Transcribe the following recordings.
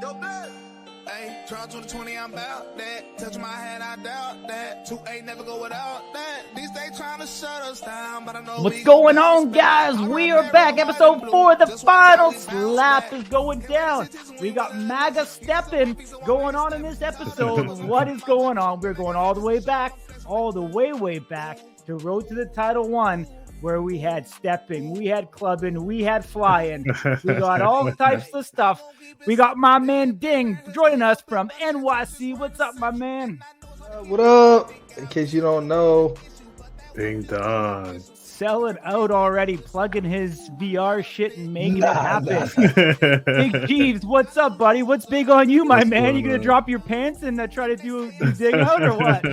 Hey, try 2020, I'm about that. Touch my hand, I doubt that. 2-8 never go without that. These they trying to shut us down, but I know what's going on, guys? We are back. Episode 4, the final slap is going down. We got MAGA stepping going on in this episode. What is going on? We're going all the way back, way back to Road to the Title 1, where we had stepping, we had clubbing, we had flying. We got all types of stuff. We got my man Ding joining us from NYC. What's up, my man? What up? In case you don't know, Ding dong. Selling out already, plugging his VR shit and making it happen. Big Jeeves, what's up, buddy? What's big on you, my man? You gonna drop your pants and try to do Ding out or what?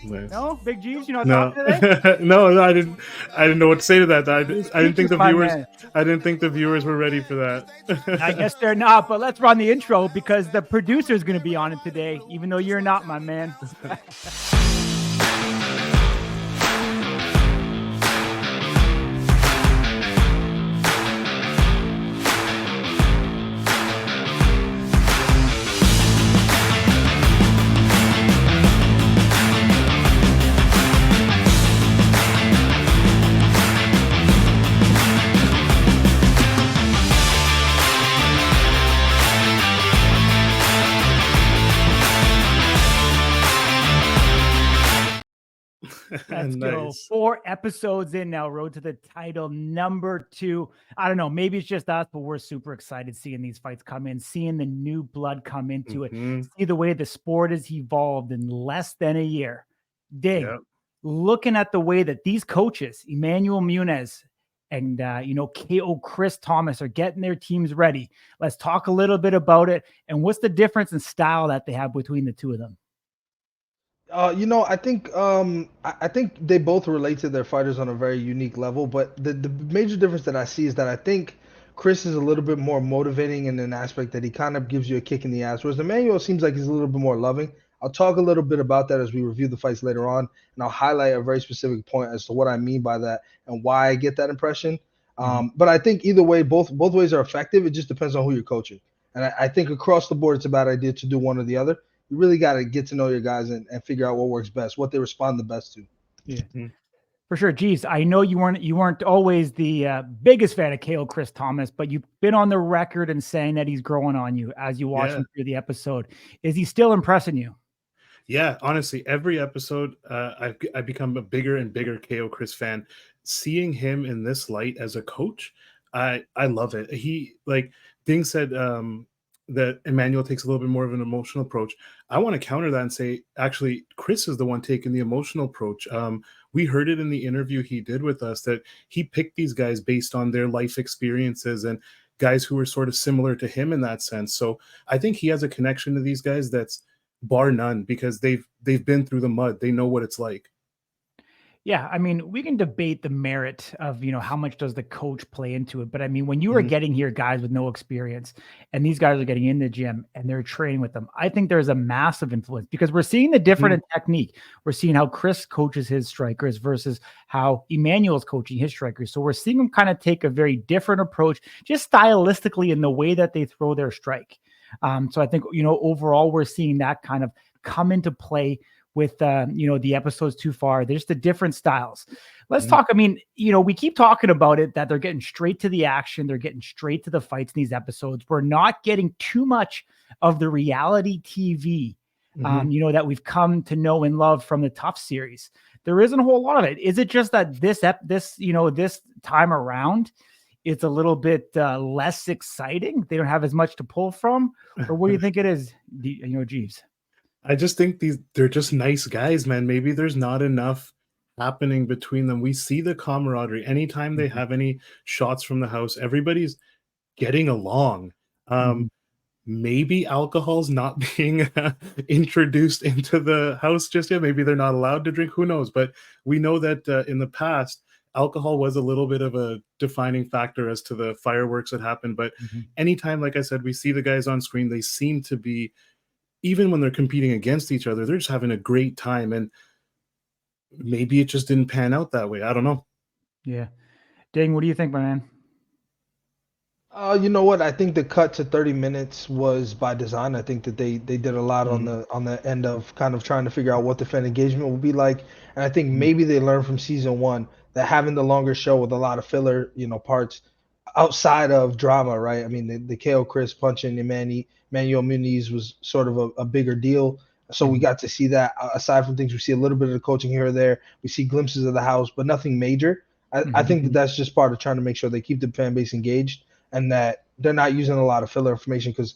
Nice. No, Big Jeeves, you're not talking today? No, I didn't know what to say to that. I didn't think the viewers. I didn't think the viewers were ready for that. I guess they're not. But let's run the intro because the producer is going to be on it today, even though you're not, my man. Let's go. 4 episodes in now, Road to the Title number 2. I don't know, maybe it's just us, but we're super excited seeing these fights come in, seeing the new blood come into it, see the way the sport has evolved in less than a year. Ding, looking at the way that these coaches, Emmanuel Muniz and KO Chris Thomas, are getting their teams ready. Let's talk a little bit about it and what's the difference in style that they have between the two of them. I think they both relate to their fighters on a very unique level, but the major difference that I see is that I think Chris is a little bit more motivating in an aspect that he kind of gives you a kick in the ass, whereas Emmanuel seems like he's a little bit more loving. I'll talk a little bit about that as we review the fights later on, and I'll highlight a very specific point as to what I mean by that and why I get that impression. But I think either way, both ways are effective. It just depends on who you're coaching. And I think across the board, it's a bad idea to do one or the other. You really got to get to know your guys and figure out what works best, what they respond the best to. Yeah, for sure. Geez, I know you weren't always the biggest fan of KO Chris Thomas, but you've been on the record and saying that he's growing on you as you watch him through the episode. Is he still impressing you? Yeah, honestly, every episode I've become a bigger and bigger KO Chris fan. Seeing him in this light as a coach, I love it. He, like Ding said, that Emmanuel takes a little bit more of an emotional approach. I want to counter that and say, actually, Chris is the one taking the emotional approach. We heard it in the interview he did with us that he picked these guys based on their life experiences and guys who were sort of similar to him in that sense. So I think he has a connection to these guys that's bar none because they've been through the mud. They know what it's like. Yeah, I mean, we can debate the merit of, how much does the coach play into it. But I mean, when you are getting here guys with no experience and these guys are getting in the gym and they're training with them, I think there's a massive influence because we're seeing the different in technique. We're seeing how Chris coaches his strikers versus how Emmanuel's coaching his strikers. So we're seeing them kind of take a very different approach, just stylistically in the way that they throw their strike. So I think, overall, we're seeing that kind of come into play with, the episodes too far. There's the different styles. Let's talk. I mean, we keep talking about it, that they're getting straight to the action. They're getting straight to the fights in these episodes. We're not getting too much of the reality TV, that we've come to know and love from the Tough series. There isn't a whole lot of it. Is it just that this time around, it's a little bit less exciting? They don't have as much to pull from? Or what do you think it is, Jeeves? I just think they're just nice guys, man. Maybe there's not enough happening between them. We see the camaraderie. Anytime they have any shots from the house, everybody's getting along. Maybe alcohol's not being introduced into the house just yet. Maybe they're not allowed to drink. Who knows? But we know that in the past, alcohol was a little bit of a defining factor as to the fireworks that happened. But anytime, like I said, we see the guys on screen, they seem to be, even when they're competing against each other, they're just having a great time. And maybe it just didn't pan out that way. I don't know. Yeah. Dang, what do you think, my man? You know what? I think the cut to 30 minutes was by design. I think that they did a lot on the end of kind of trying to figure out what the fan engagement will be like. And I think maybe they learned from season one that having the longer show with a lot of filler, parts outside of drama, right? I mean, the KO Chris punching Emmanuel Muniz was sort of a bigger deal. So we got to see that. Aside from things, we see a little bit of the coaching here or there. We see glimpses of the house, but nothing major. I think that that's just part of trying to make sure they keep the fan base engaged and that they're not using a lot of filler information. Because,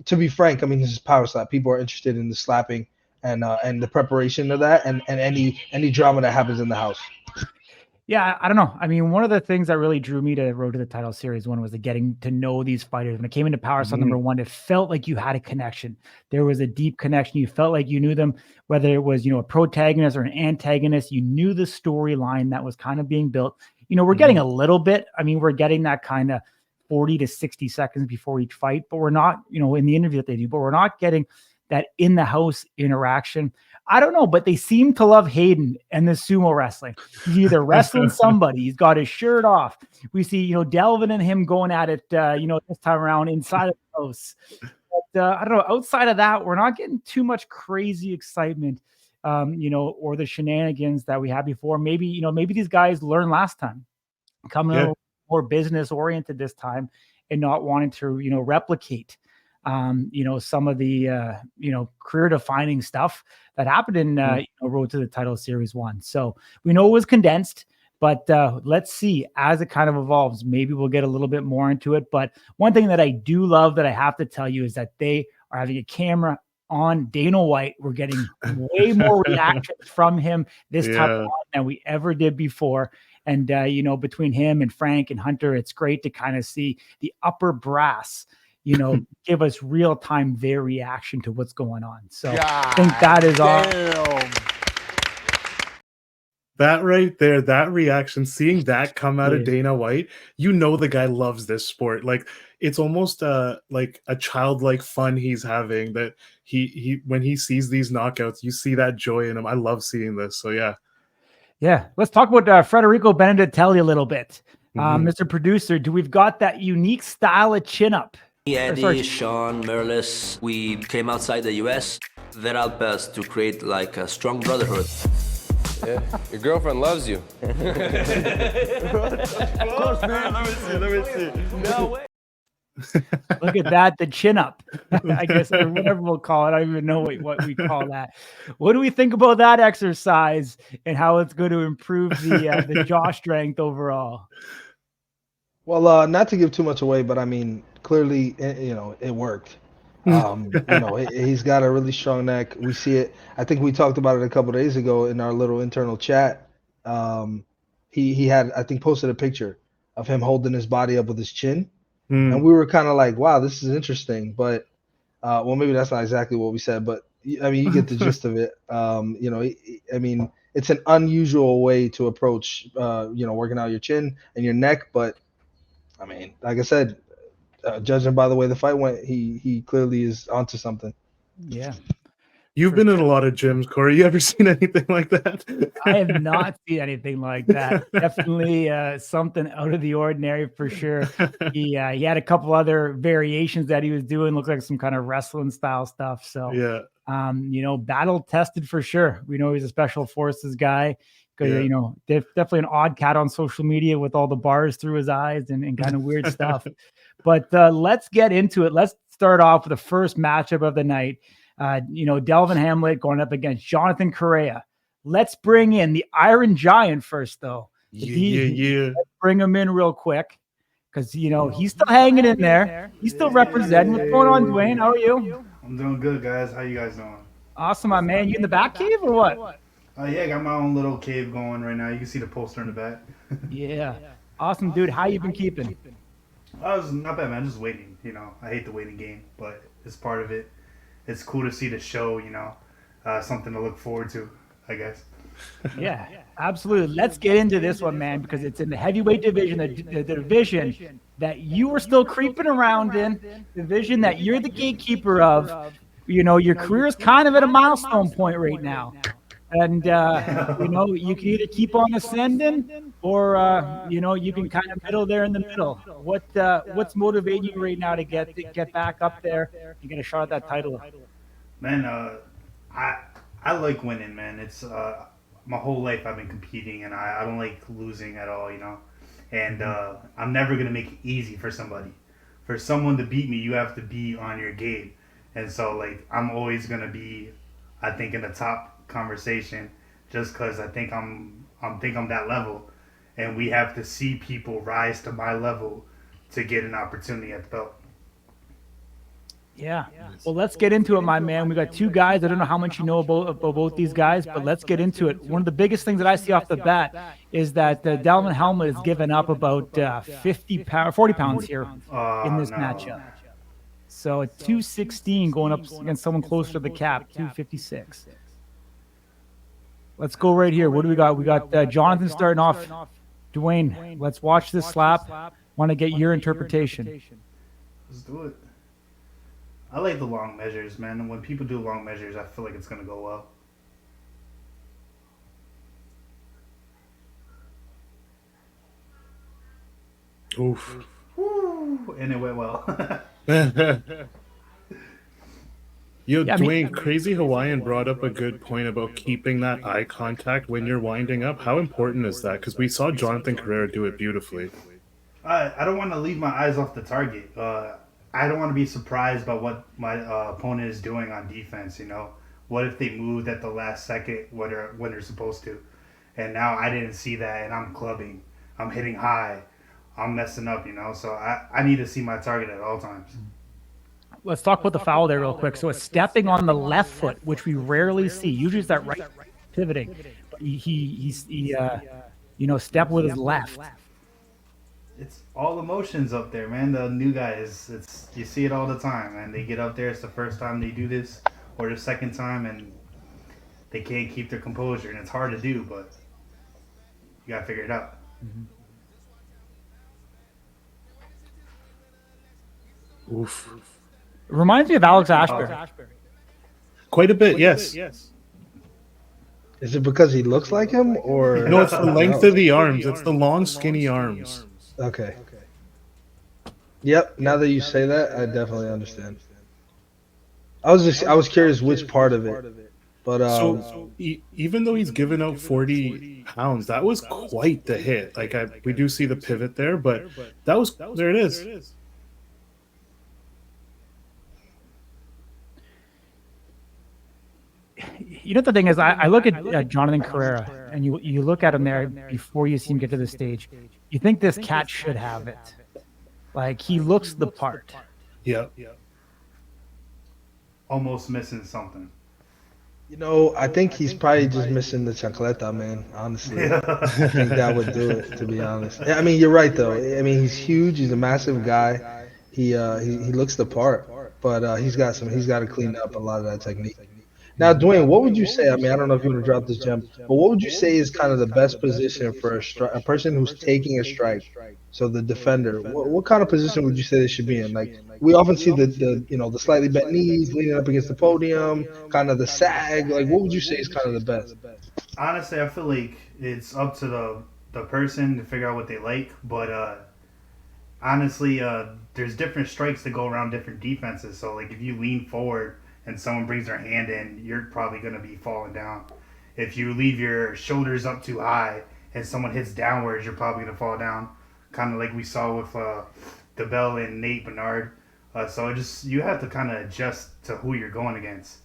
to be frank, I mean, this is power slap. People are interested in the slapping and the preparation of that and any drama that happens in the house. Yeah, I don't know. I mean, one of the things that really drew me to Road to the Title Series 1 was the getting to know these fighters. When it came into Power Slap number 1, it felt like you had a connection. There was a deep connection. You felt like you knew them, whether it was, a protagonist or an antagonist. You knew the storyline that was kind of being built. We're getting a little bit. I mean, we're getting that kind of 40 to 60 seconds before each fight, but we're not, in the interview that they do, but we're not getting that in the house interaction. I don't know, but they seem to love Hayden and the sumo wrestling. He's either wrestling somebody, he's got his shirt off. We see, Delvin and him going at it, this time around inside of the house. But I don't know, outside of that, we're not getting too much crazy excitement, or the shenanigans that we had before. Maybe these guys learned last time, coming a little more business oriented this time and not wanting to, replicate some of the, career defining stuff that happened in, Road to the Title Series 1. So we know it was condensed, but let's see as it kind of evolves. Maybe we'll get a little bit more into it. But one thing that I do love that I have to tell you is that they are having a camera on Dana White. We're getting way more reactions from him this time around than we ever did before. And, between him and Frank and Hunter, it's great to kind of see the upper brass, give us real time their reaction to what's going on. So I think that is all. That right there, that reaction, seeing that come out of Dana White, the guy loves this sport. Like it's almost like a childlike fun he's having, that he when he sees these knockouts, you see that joy in him. I love seeing this. So yeah, let's talk about Federico Benedetelli a little bit. Mr. Producer, we've got that unique style of chin up? Eddie, Sean, Merlis, we came outside the US. That helped us to create like a strong brotherhood. Yeah, your girlfriend loves you. Of course, man. Let me see. No way. Look at that, the chin up, I guess, or whatever we'll call it. I don't even know what we call that. What do we think about that exercise and how it's going to improve the jaw strength overall? Well, not to give too much away, but I mean, clearly, it worked. He's got a really strong neck. We see it. I think we talked about it a couple of days ago in our little internal chat. He had, I think, posted a picture of him holding his body up with his chin. And we were kind of like, wow, this is interesting. But, maybe that's not exactly what we said. But, I mean, you get the gist of it. I mean, it's an unusual way to approach, working out your chin and your neck. But, I mean, like I said, judging by the way the fight went, he clearly is onto something. Yeah. You've been in a lot of gyms, Corey. You ever seen anything like that? I have not seen anything like that. Definitely something out of the ordinary for sure. He had a couple other variations that he was doing. Looked like some kind of wrestling style stuff. So yeah, battle tested for sure. We know he's a special forces guy. Because definitely an odd cat on social media with all the bars through his eyes and kind of weird stuff. But let's get into it. Let's start off with the first matchup of the night. Delvin Hamlett going up against Jonathan Correa. Let's bring in the Iron Giant first, though. Yeah. Let's bring him in real quick because he's still hanging in there. He's still representing. What's going on, Duane? How are you? I'm doing good, guys. How you guys doing? Awesome, my man. You in the back cave or what? Yeah, I got my own little cave going right now. You can see the poster in the back. Yeah. Awesome, dude. How you been keeping? I was not bad, man. Just waiting. I hate the waiting game, but it's part of it. It's cool to see the show, something to look forward to, I guess. Yeah, absolutely. Let's get into this one, man, because it's in the heavyweight division, the division that you were still creeping around in, the division that you're the gatekeeper of. Your career is kind of at a milestone point right now. And, you can either keep on ascending or you can kind of middle there in the middle. What's motivating you right now to get back up there and get a shot at that title? Man, I like winning, man. It's my whole life I've been competing, and I don't like losing at all, And I'm never gonna make it easy for somebody. For someone to beat me, you have to be on your game, and so like I'm always gonna be, I think, in the top conversation, just because I think I'm that level, and we have to see people rise to my level to get an opportunity at the belt. Yeah. Well, let's get into it, my man. We got two guys. I don't know how much you know about both these guys, but let's get into it. One of the biggest things that I see off the bat is that Delvin Hamlett has given up about 40 pounds here in this matchup. So at 216 going up against someone closer to the cap, 256. Let's go right here. What do we got? We got Jonathan starting off. Duane, let's watch this slap. Want to get your interpretation. Let's do it. I like the long measures, man. And when people do long measures, I feel like it's going to go well. Oof. Woo! And it went well. Yo, Duane, Crazy Hawaiian brought up a good point about keeping that eye contact when you're winding up. How important is that? Because we saw Jonathan Correa do it beautifully. I don't want to leave my eyes off the target. I don't want to be surprised by what my opponent is doing on defense. What if they moved at the last second when they're supposed to, and now I didn't see that, and I'm clubbing, I'm hitting high, I'm messing up. So I need to see my target at all times. Let's talk about the foul there real quick. So it's stepping on the left foot, which we rarely see. Usually it's that right pivoting. But he step with his left. It's all emotions up there, man. The new guys, you see it all the time, man. They get up there, it's the first time they do this, or the second time, and they can't keep their composure, and it's hard to do, but you gotta figure it out. Oof. It reminds me of Alex Ashbury. Quite a bit, yes. Is it because he looks like him, or No, it's the length of the arms. It's the long, skinny arms. Okay. Yep. Now that you say that, I definitely understand. I was curious which part of it, but so even though he's given out 40 pounds, that was quite the hit. Like we do see the pivot there, but there it is. The thing is, I look at Jonathan Correa, and you look at him there before you see him get to the stage. You think this cat should have it. Like, he looks the part. Yeah. Almost missing something. I think he's probably just missing the chancleta, man. Honestly, I think that would do it. To be honest, I mean, you're right though. I mean, he's huge. He's a massive guy. He looks the part, but he's got to clean up a lot of that technique. Now, Duane, what would you say? I mean, I don't know if you want to drop this gem, but what would you say is kind of the best position for a person who's taking a strike? So the defender, what kind of position would you say they should be in? Like, we often see the slightly bent knees, leaning up against the podium, kind of the sag. Like, what would you say is kind of the best? Honestly, I feel like it's up to the person to figure out what they like, but honestly, there's different strikes that go around different defenses. So, like, if you lean forward and someone brings their hand in, you're probably going to be falling down. If you leave your shoulders up too high and someone hits downwards, you're probably going to fall down. Kind of like we saw with DeBell and Nate Bernard. So you have to kind of adjust to who you're going against.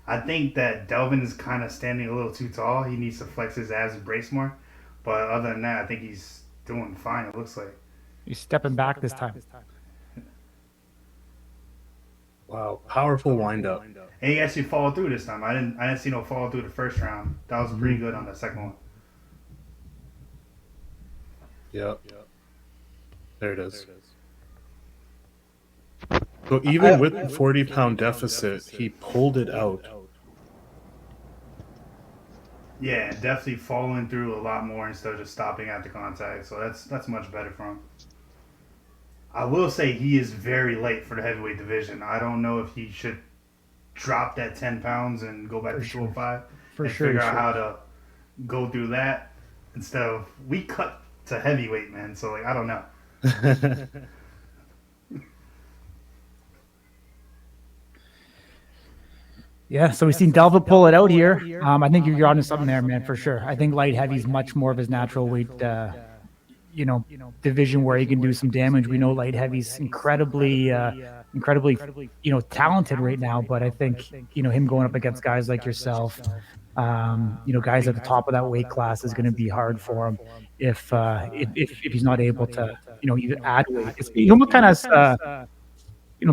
I think that Delvin is kind of standing a little too tall. He needs to flex his abs and brace more. But other than that, I think he's doing fine, it looks like. He's stepping back this time. Wow, powerful windup. And he actually followed through this time. I didn't see no follow through the first round. That was pretty good on the second one. Yep. There it is. So even with the 40-pound deficit, he pulled it out. Yeah, definitely following through a lot more instead of just stopping at the contact. So that's much better for him. I will say he is very light for the heavyweight division. I don't know if he should drop that 10 pounds and go back to 205 and figure out how to go through that instead of we cut to heavyweight, man. So like I don't know. Yeah, so we've seen Delvin pull it out here. I think you're onto something there, man, for sure. I think light heavy's much more of his natural weight, division where he can do some damage. We know light heavy's incredibly, talented right now. But I think, him going up against guys like yourself, guys at the top of that weight class is going to be hard for him if he's not able to, even add weight. He almost kind of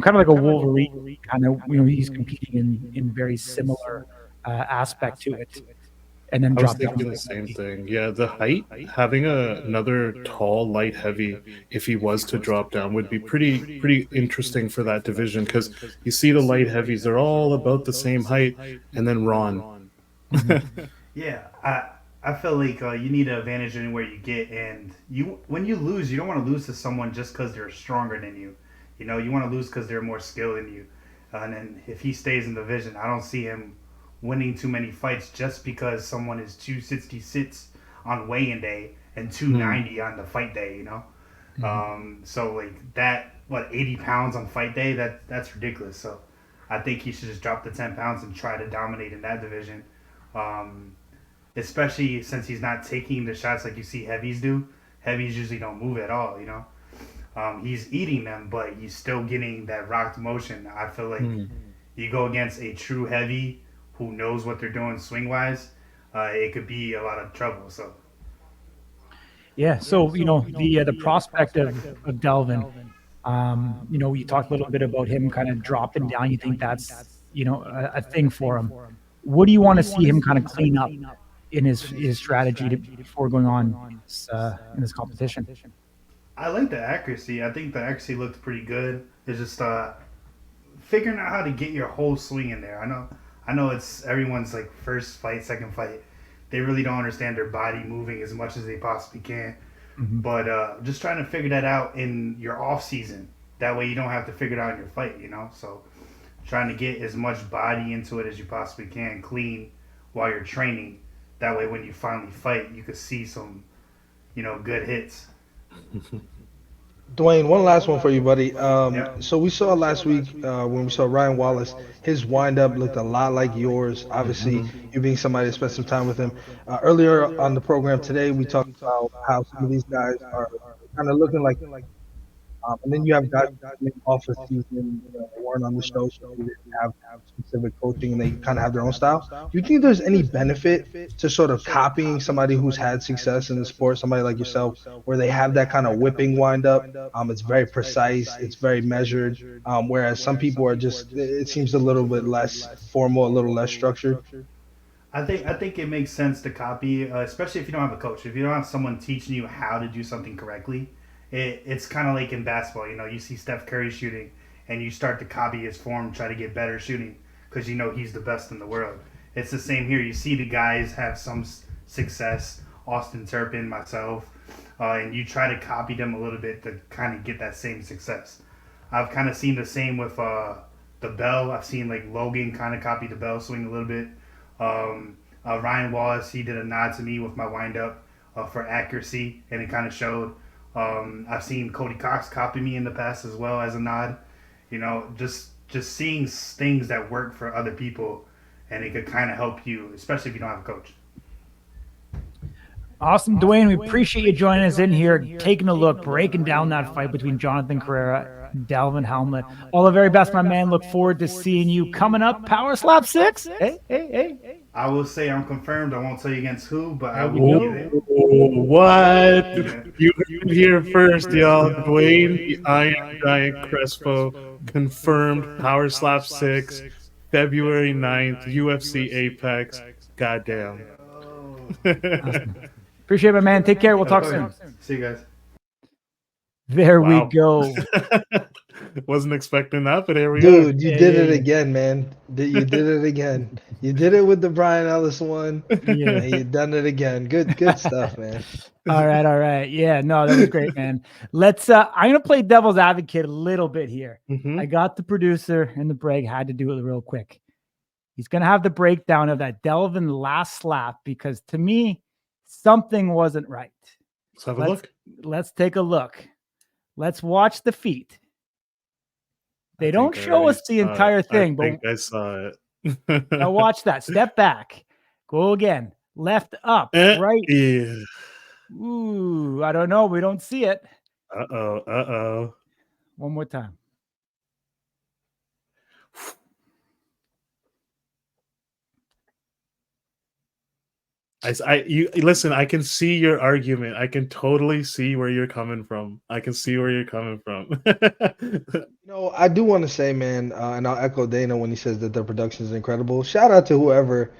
kind of like a Wolverine kind of, he's competing in very similar aspect to it. And then I was drop down. thinking the same thing. Yeah, the height, having another tall, light heavy, if he was to drop down, would be pretty interesting for that division, because you see the light heavies, they're all about the same height, and then Ron. Yeah, I feel like you need an advantage anywhere you get, and when you lose, you don't want to lose to someone just because they're stronger than you. You want to lose because they're more skilled than you. And then if he stays in the division, I don't see him winning too many fights just because someone is 266 on weigh-in day and 290 on the fight day, So like that, 80 pounds on fight day, that's ridiculous. So I think he should just drop the 10 pounds and try to dominate in that division. Especially since he's not taking the shots like you see heavies do. Heavies usually don't move at all, He's eating them, but he's still getting that rocked motion. I feel like you go against a true heavy who knows what they're doing swing-wise, it could be a lot of trouble. So, yeah. So the prospect of Delvin, you talked a little bit about him kind of dropping down. You think that's a thing for him. What do you want to see him kind of clean up in his strategy before going on in this competition? I like the accuracy. I think the accuracy looked pretty good. It's just figuring out how to get your whole swing in there. I know it's everyone's like first fight, second fight. They really don't understand their body moving as much as they possibly can. Mm-hmm. But just trying to figure that out in your off season. That way you don't have to figure it out in your fight, So trying to get as much body into it as you possibly can, clean while you're training. That way when you finally fight, you could see some, good hits. Duane, one last one for you, buddy. So we saw last week when we saw Ryan Wallace, his wind-up looked a lot like yours. Obviously, you being somebody that spent some time with him. Earlier on the program today, we talked about how some of these guys are kind of looking like and then you have guys off the season, weren't on the show, so they didn't have specific coaching, and they kind of have their own style. Do you think there's any benefit to sort of copying somebody who's had success in the sport, somebody like yourself, where they have that kind of whipping wind up? It's very precise, it's very measured, whereas some people are just, it seems a little bit less formal, a little less structured. I think it makes sense to copy, especially if you don't have a coach. If you don't have someone teaching you how to do something correctly, it's kind of like in basketball. You see Steph Curry shooting, and you start to copy his form, try to get better shooting, because he's the best in the world. It's the same here. You see the guys have some success, Austin Turpin, myself, and you try to copy them a little bit to kind of get that same success. I've kind of seen the same with the Bell. I've seen like Logan kind of copy the Bell swing a little bit. Ryan Wallace, he did a nod to me with my windup for accuracy, and it kind of showed. I've seen Cody Cox copy me in the past as well as a nod. Just seeing things that work for other people, and it could kind of help you, especially if you don't have a coach. Awesome, Duane. We appreciate you joining us in here, taking a look, breaking down that fight between Jonathan Correa and Delvin Hamlett. All the very best, my man. Look forward to seeing you coming up. Power Slap 6. Hey. I will say I'm confirmed. I won't tell you against who, but I will be there. What? You heard here first, y'all. Duane, the Iron Giant Crespo, confirmed. Power Slap 6, February 9th, UFC Apex. Goddamn. Awesome. Appreciate it, my man. Take care. We'll talk soon. See you guys. There we go. Wasn't expecting that, but here we go. Dude, you did it again, man. You did it again. You did it with the Brian Ellis one. Yeah, and you done it again. Good stuff, man. All right. Yeah, no, that was great, man. Let's I'm gonna play devil's advocate a little bit here. Mm-hmm. I got the producer and the break, had to do it real quick. He's gonna have the breakdown of that Delvin last slap, because to me, something wasn't right. Let's have a look. Let's take a look. Let's watch the feet. They don't show us the entire thing, but I saw it. now watch that. Step back. Go again. Left up. Right. Yeah. Ooh, I don't know. We don't see it. Uh-oh. One more time. You listen, I can see your argument. I can totally see where you're coming from. I do want to say, man, and I'll echo Dana when he says that their production is incredible. Shout out to whoever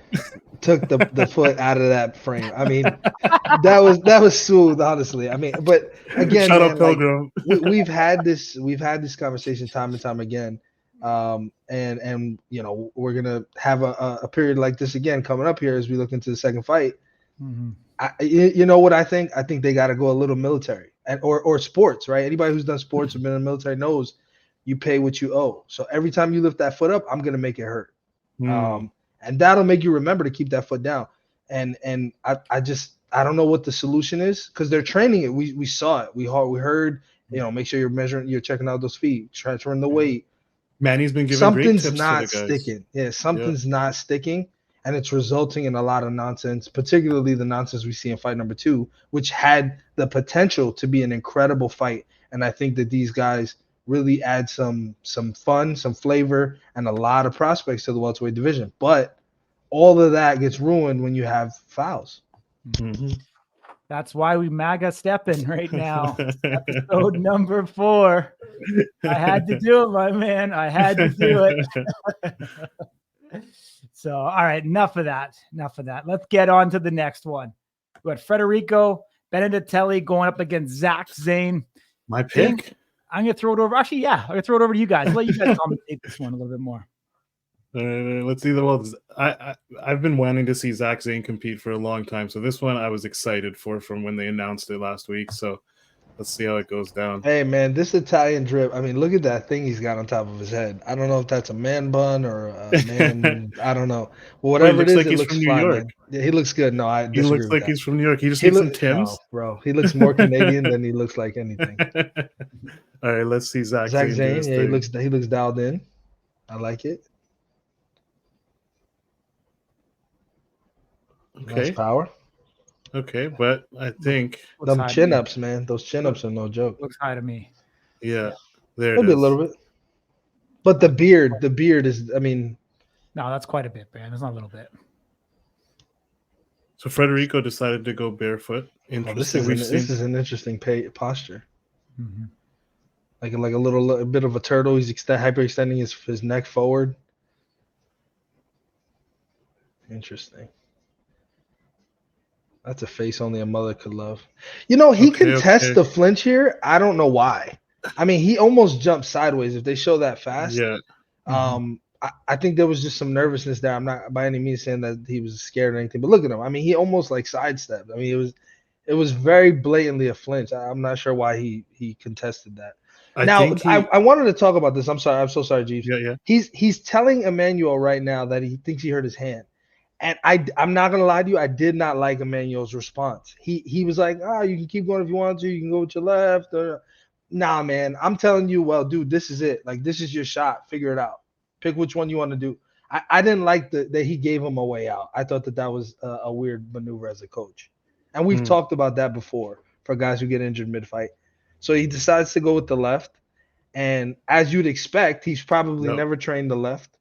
took the foot out of that frame. I mean, that was smooth, honestly. I mean, but again, Shout man, out Pilgrim. we've had this conversation time and time again. And we're gonna have a period like this again coming up here as we look into the second fight. Mm-hmm. You know what I think? I think they got to go a little military or sports, right? Anybody who's done sports or been in the military knows you pay what you owe. So every time you lift that foot up, I'm gonna make it hurt, and that'll make you remember to keep that foot down. And I don't know what the solution is because they're training it. We saw it. We heard. Make sure you're checking out those feet, transferring the weight. Manny's been giving great tips not to the guys. sticking. Yeah, something's not sticking, and it's resulting in a lot of nonsense, particularly the nonsense we see in fight number 2, which had the potential to be an incredible fight. And I think that these guys really add some fun, some flavor, and a lot of prospects to the welterweight division. But all of that gets ruined when you have fouls. Mm-hmm. That's why we MAGA stepping right now. Episode number 4. I had to do it, my man. I had to do it. So, all right, enough of that. Let's get on to the next one. We got Federico Benedetelli going up against Zach Zane. My pick. I'm going to throw it over. Actually, yeah, I'm going to throw it over to you guys. Let you guys commentate this one a little bit more. Let's see the well. I've been wanting to see Zach Zane compete for a long time, so this one I was excited for from when they announced it last week. So let's see how it goes down. Hey man, this Italian drip. I mean, look at that thing he's got on top of his head. I don't know if that's a man bun or a man. I don't know. Well, whatever it is, like it looks from fine. New York. Yeah, he looks good. No, I disagree. He looks like that. He's from New York. He just needs some Timbs. No, bro. He looks more Canadian than he looks like anything. All right, let's see Zach Zane. Yeah, he looks dialed in. I like it. Okay. Nice power. Okay, but I think them chin ups, man. Those chin ups are no joke. Looks high to me. Yeah, there maybe it is. A little bit. But the beard is. I mean, no, that's quite a bit, man. It's not a little bit. So Federico decided to go barefoot. Interesting. This is an interesting posture. Mm-hmm. Like a bit of a turtle. He's hyperextending his neck forward. Interesting. That's a face only a mother could love. He contests the flinch here. I don't know why. I mean, he almost jumped sideways. If they show that fast, yeah. I think there was just some nervousness there. I'm not by any means saying that he was scared or anything, but look at him. I mean, he almost like sidestepped. I mean, it was very blatantly a flinch. I'm not sure why he contested that. I wanted to talk about this. I'm sorry. I'm so sorry, Jeeves. Yeah. He's telling Emmanuel right now that he thinks he hurt his hand. And I'm not gonna lie to you, I did not like Emmanuel's response. He was like, you can keep going if you want to, you can go with your left. Nah, man, I'm telling you, well, dude, this is it. Like, this is your shot. Figure it out. Pick which one you want to do. I didn't like that he gave him a way out. I thought that was a weird maneuver as a coach. And we've talked about that before for guys who get injured mid-fight. So he decides to go with the left. And as you'd expect, he's probably never trained the left,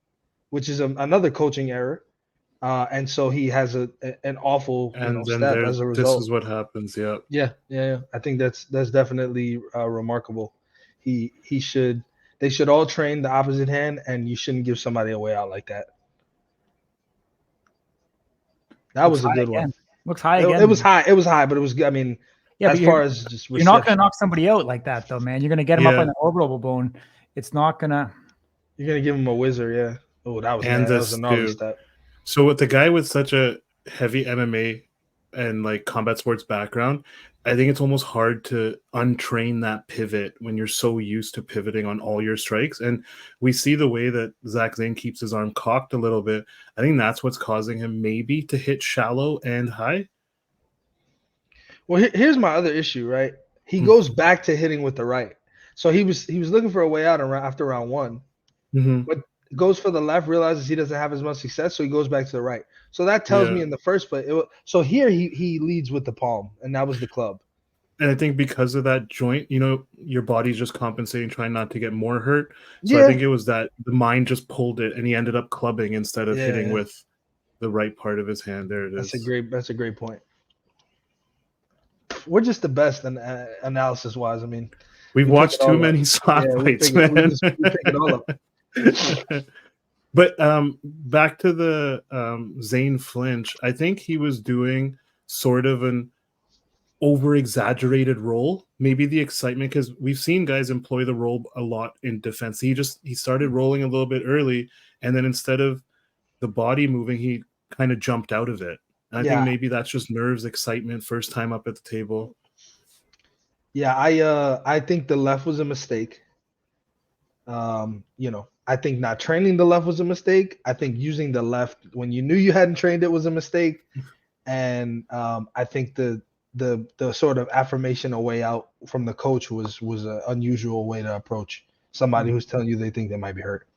which is another coaching error. And so he has an awful step as a result. This is what happens. Yeah. Yeah. I think that's definitely remarkable. They should all train the opposite hand, and you shouldn't give somebody a way out like that. That was a good one. Looks high again. It was high, but it was. I mean, as far as just you're not going to knock somebody out like that, though, man. You're going to get him up on the orbital bone. It's not going to. You're going to give him a whizzer, yeah. Oh, that was a gnarly step. So with the guy with such a heavy MMA and like combat sports background, I think it's almost hard to untrain that pivot when you're so used to pivoting on all your strikes. And we see the way that Zach Zane keeps his arm cocked a little bit. I think that's what's causing him maybe to hit shallow and high. Well, here's my other issue, right? he goes back to hitting with the right. So he was looking for a way out after round one, but goes for the left, realizes he doesn't have as much success, so he goes back to the right. So that tells me in the first place. So here he leads with the palm, and that was the club. And I think because of that joint, your body's just compensating, trying not to get more hurt. So I think it was that the mind just pulled it, and he ended up clubbing instead of hitting with the right part of his hand. There it is. That's a great point. We're just the best analysis wise. I mean, we've watched too many slap fights, man. We pick it all up. But back to the Zane flinch, I think he was doing sort of an over-exaggerated roll. Maybe the excitement, because we've seen guys employ the roll a lot in defense. He started rolling a little bit early, and then instead of the body moving, he kind of jumped out of it. And I think maybe that's just nerves, excitement, first time up at the table. Yeah, I think the left was a mistake. I think not training the left was a mistake. I think using the left when you knew you hadn't trained it was a mistake. And I think the sort of affirmation away out from the coach was an unusual way to approach somebody who's telling you they think they might be hurt.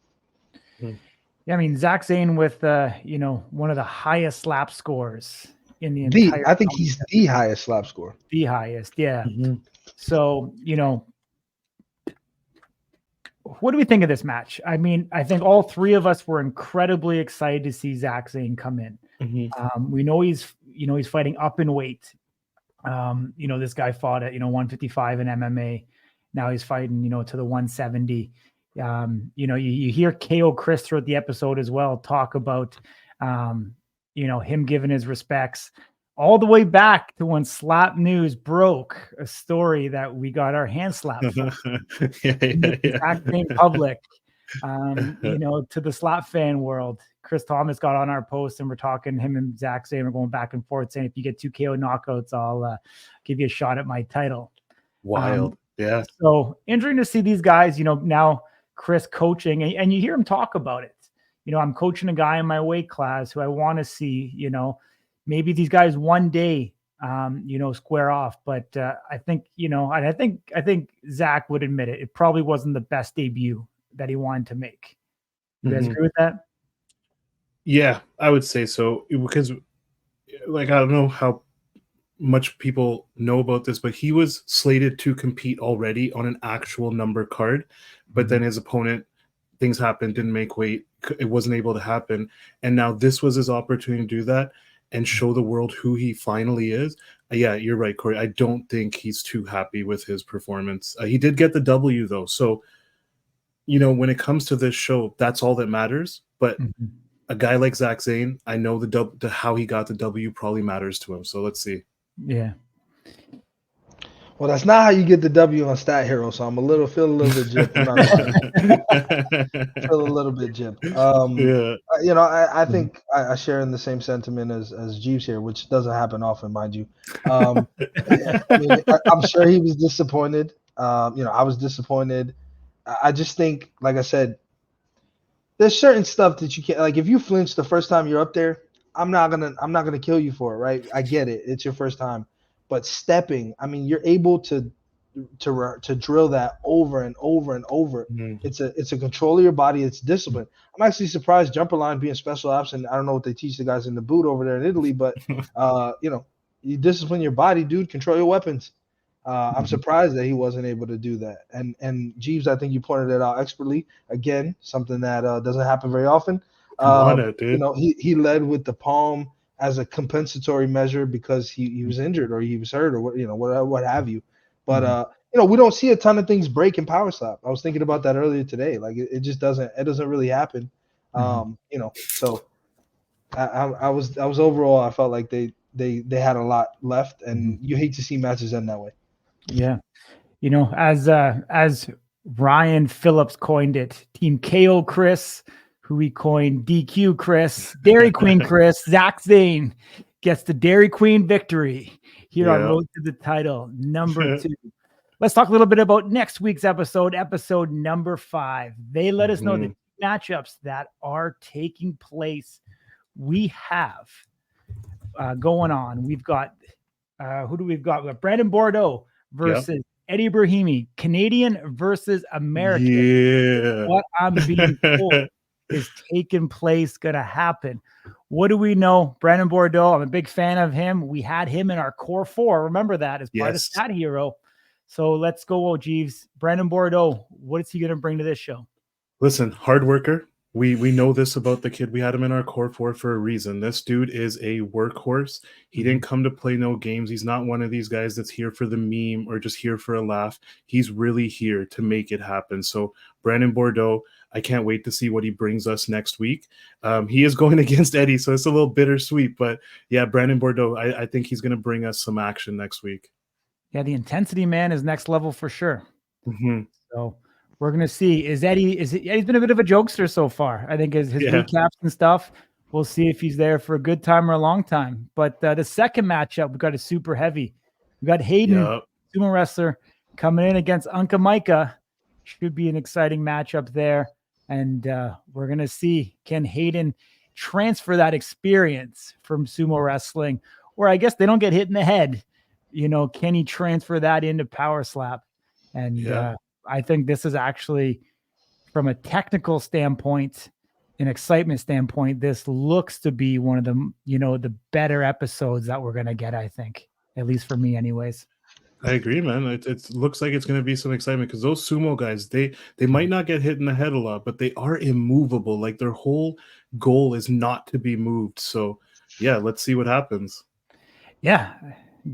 Yeah, I mean, Zach Zane with one of the highest slap scores in the entire. I think he's the highest slap score. The highest, yeah. So what do we think of this match? I mean, I think all three of us were incredibly excited to see Zach Zane come in. We know he's fighting up in weight. This guy fought at 155 in MMA. Now he's fighting to the 170. You hear KO Chris throughout the episode as well talk about him giving his respects all the way back to when Slap News broke a story that we got our hand slapped for. Exact same public, to the slap fan world. Chris Thomas got on our post and we're talking, him and Zach Zane, we're going back and forth saying, if you get 2 KO knockouts, I'll give you a shot at my title. Wild. Yeah. So interesting to see these guys, now Chris coaching, and you hear him talk about it. I'm coaching a guy in my weight class who I want to see, maybe these guys one day, square off. But I think, I think Zach would admit it. It probably wasn't the best debut that he wanted to make. You guys agree with that? Yeah, I would say so, because I don't know how much people know about this, but he was slated to compete already on an actual number card, but then his opponent, things happened, didn't make weight. It wasn't able to happen. And now this was his opportunity to do that and show the world who he finally is. Yeah, you're right, Corey. I don't think he's too happy with his performance. He did get the W though. So, when it comes to this show, that's all that matters. But a guy like Zach Zane, I know the how he got the W probably matters to him. So let's see. Yeah. Well, that's not how you get the W on Stat Hero. So I'm feel a little bit gypped. Feel a little bit gypped. I think I share in the same sentiment as Jeeves here, which doesn't happen often, mind you. I'm sure he was disappointed. I was disappointed. I just think, like I said, there's certain stuff that you can't, like, if you flinch the first time you're up there, I'm not gonna kill you for it, right? I get it. It's your first time. But stepping, I mean, you're able to drill that over and over and over. It's a control of your body. It's discipline. I'm actually surprised jumper line being special ops, and I don't know what they teach the guys in the boot over there in Italy, but you discipline your body, dude. Control your weapons. I'm surprised that he wasn't able to do that. And Jeeves, I think you pointed it out expertly. Again, something that doesn't happen very often. He led with the palm as a compensatory measure because he was injured or he was hurt or what have you. But we don't see a ton of things break in power slap. I was thinking about that earlier today. Like it just doesn't really happen. So I was overall, I felt like they had a lot left, and you hate to see matches end that way. Yeah. As Ryan Phillips coined it, Team KO Chris, who he coined DQ Chris, Dairy Queen Chris, Zach Zane gets the Dairy Queen victory here on Road to the Title number 2. Let's talk a little bit about next week's episode number 5. They let us know the matchups that are taking place. We have going on. We've got who do we've got? We've got Brandon Bordeaux versus Eddie Brahimi, Canadian versus American. Yeah. What I'm being told is taking place, going to happen. What do we know? Brandon Bordeaux, I'm a big fan of him. We had him in our core 4. Remember that as part of Stat Hero. So let's go, Jeeves. Brandon Bordeaux, what is he going to bring to this show? Listen, hard worker. We know this about the kid. We had him in our core 4 for a reason. This dude is a workhorse. He didn't come to play no games. He's not one of these guys that's here for the meme or just here for a laugh. He's really here to make it happen. So Brandon Bordeaux, I can't wait to see what he brings us next week. He is going against Eddie, so it's a little bittersweet. But yeah, Brandon Bordeaux, I think he's going to bring us some action next week. Yeah, the intensity, man, is next level for sure. Mm-hmm. So we're going to see. He's been a bit of a jokester so far. I think his recaps and stuff. We'll see if he's there for a good time or a long time. But the second matchup, we got a super heavy. We got Hayden, sumo wrestler, coming in against Unca Micah. Should be an exciting matchup there. And we're going to see, can Hayden transfer that experience from sumo wrestling? Or I guess they don't get hit in the head. Can he transfer that into power slap? And I think this is actually, from a technical standpoint, an excitement standpoint, this looks to be one of the, the better episodes that we're going to get, I think, at least for me anyways. I agree, man. It looks like it's going to be some excitement because those sumo guys, they might not get hit in the head a lot, but they are immovable. Like their whole goal is not to be moved. So yeah, let's see what happens. Yeah.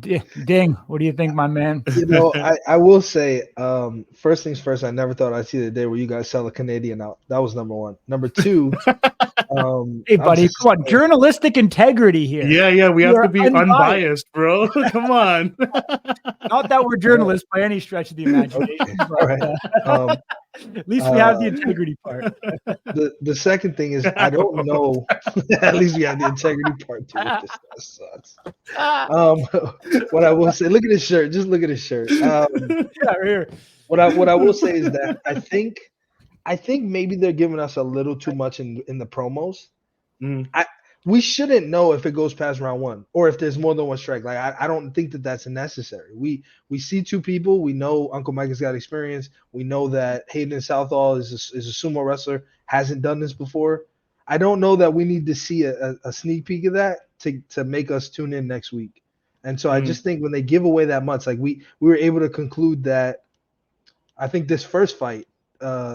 Ding, what do you think, my man? I will say, first things first, I never thought I'd see the day where you guys sell a Canadian out. That was number 1. Number 2, hey, buddy, come on, journalistic integrity here. Yeah, we have to be unbiased, bro. Come on. Not that we're journalists by any stretch of the imagination. But, right. At least we have the integrity part. The second thing is, I don't know. At least we have the integrity part too. This sucks. What I will say, look at his shirt. Just look at his shirt. Right here. What I will say is that I think maybe they're giving us a little too much in the promos. We shouldn't know if it goes past round 1 or if there's more than one strike. Like I don't think that that's necessary. We see 2 people. We know Uncle Mike has got experience. We know that Hayden Southall is a sumo wrestler, hasn't done this before. I don't know that we need to see a sneak peek of that to make us tune in next week. And so I just think when they give away that much, like we were able to conclude that I think this first fight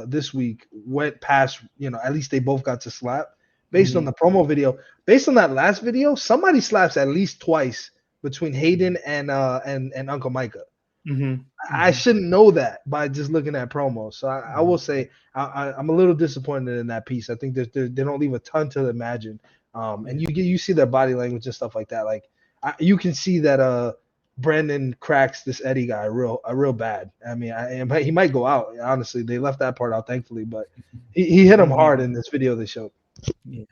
this week went past, at least they both got to slap. Based on the promo video, based on that last video, somebody slaps at least twice between Hayden and Uncle Micah. I shouldn't know that by just looking at promos. So I will say I'm a little disappointed in that piece. I think that they don't leave a ton to imagine. And you see their body language and stuff like that. Like you can see that Brandon cracks this Eddie guy real bad. I mean, he might go out. Honestly, they left that part out, thankfully, but he hit him hard in this video they showed. Yeah.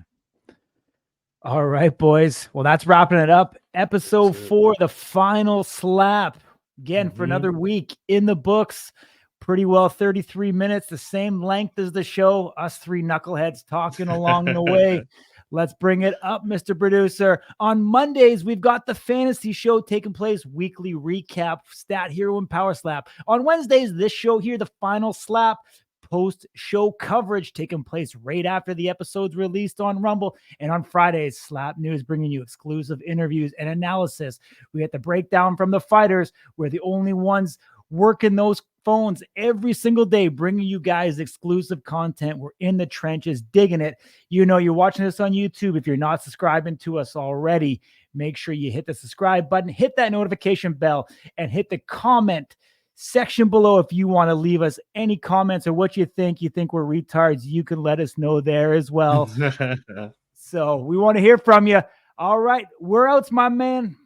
All right, boys. Well, that's wrapping it up. Episode 4, the final slap. Again, for another week in the books. Pretty well 33 minutes, the same length as the show. Us 3 knuckleheads talking along the way. Let's bring it up, Mr. Producer. On Mondays, we've got the fantasy show taking place, weekly recap, Stat Hero and Power Slap. On Wednesdays, this show here, the final slap, post-show coverage taking place right after the episode's released on Rumble. And on Fridays, Slap News bringing you exclusive interviews and analysis. We get the breakdown from the fighters. We're the only ones working those phones every single day, bringing you guys exclusive content. We're in the trenches, digging it. You're watching this on YouTube. If you're not subscribing to us already, make sure you hit the subscribe button, hit that notification bell, and hit the comment section below if you want to leave us any comments or what you think we're retards. You can let us know there as well. So we want to hear from you. All right, we're out, my man.